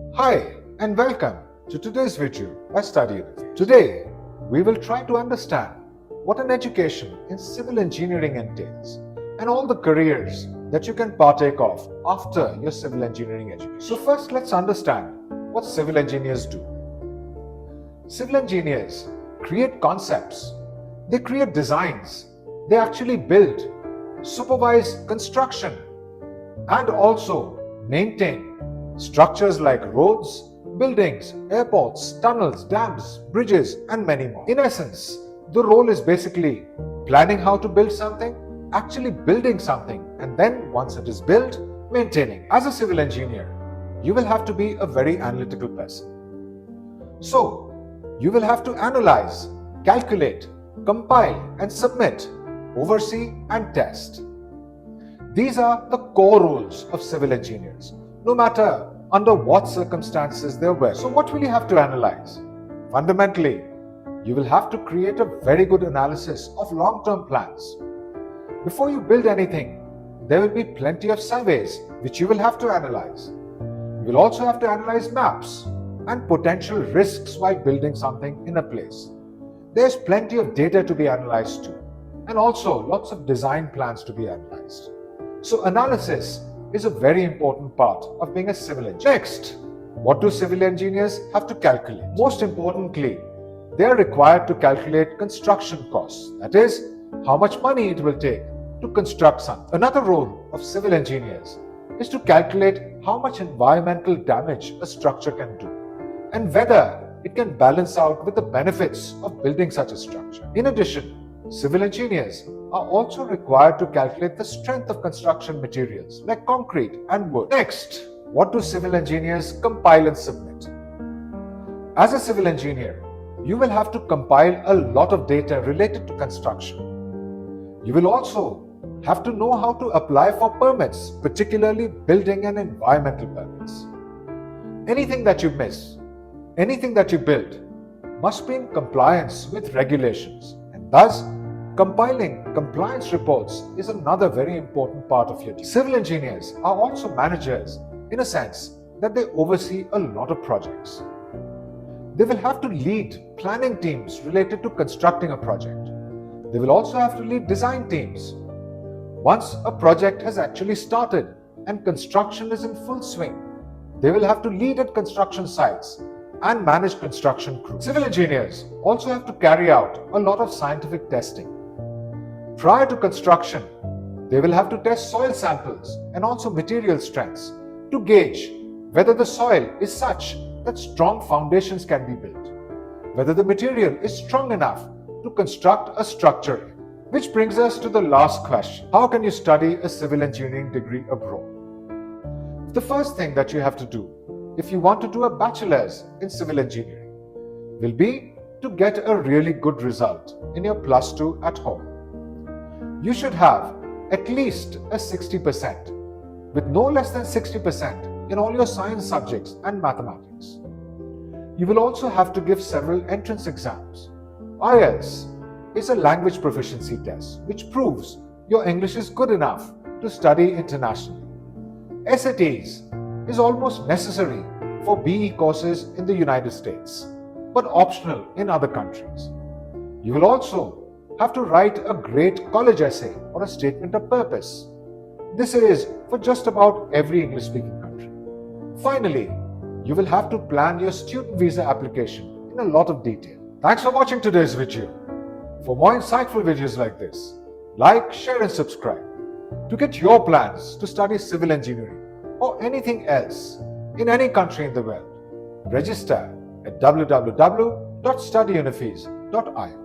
Hi and welcome to today's video by Study Unifees. Today, we will try to understand what an education in civil engineering entails and all the careers that you can partake of after your civil engineering education. So first, let's understand what civil engineers do. Civil engineers create concepts, they create designs, they actually build, supervise construction, and also maintain structures like roads, buildings, airports, tunnels, dams, bridges, and many more. In essence, the role is basically planning how to build something, actually building something, and then once it is built, maintaining it. As a civil engineer, you will have to be a very analytical person. So, you will have to analyze, calculate, compile, and submit, oversee, and test. These are the core roles of civil engineers, no matter under what circumstances they're working. So what will you have to analyze? Fundamentally, you will have to create a very good analysis of long-term plans. Before you build anything, there will be plenty of surveys which you will have to analyze. You will also have to analyze maps and potential risks while building something in a place. There's plenty of data to be analyzed too, and also lots of design plans to be analyzed. So analysis is a very important part of being a civil engineer. Next, what do civil engineers have to calculate? Most importantly, they are required to calculate construction costs. That is, how much money it will take to construct something. Another role of civil engineers is to calculate how much environmental damage a structure can do and whether it can balance out with the benefits of building such a structure. In addition, civil engineers are also required to calculate the strength of construction materials like concrete and wood. Next, what do civil engineers compile and submit? As a civil engineer, you will have to compile a lot of data related to construction. You will also have to know how to apply for permits, particularly building and environmental permits. Anything that you miss, anything that you build, must be in compliance with regulations, and thus compiling compliance reports is another very important part of your duty. Civil engineers are also managers in a sense that they oversee a lot of projects. They will have to lead planning teams related to constructing a project. They will also have to lead design teams. Once a project has actually started and construction is in full swing, they will have to lead at construction sites and manage construction crews. Civil engineers also have to carry out a lot of scientific testing. Prior to construction, they will have to test soil samples and also material strengths to gauge whether the soil is such that strong foundations can be built, whether the material is strong enough to construct a structure. Which brings us to the last question. How can you study a civil engineering degree abroad? The first thing that you have to do if you want to do a bachelor's in civil engineering will be to get a really good result in your +2 at home. You should have at least a 60%, with no less than 60% in all your science subjects and mathematics. You will also have to give several entrance exams. IELTS is a language proficiency test which proves your English is good enough to study internationally. SATs is almost necessary for BE courses in the United States, but optional in other countries. You will also have to write a great college essay or a statement of purpose. This is for just about every English-speaking country. Finally, you will have to plan your student visa application in a lot of detail. Thanks for watching today's video. For more insightful videos like this, like, share and subscribe. To get your plans to study civil engineering or anything else in any country in the world, register at www.studyunifees.io.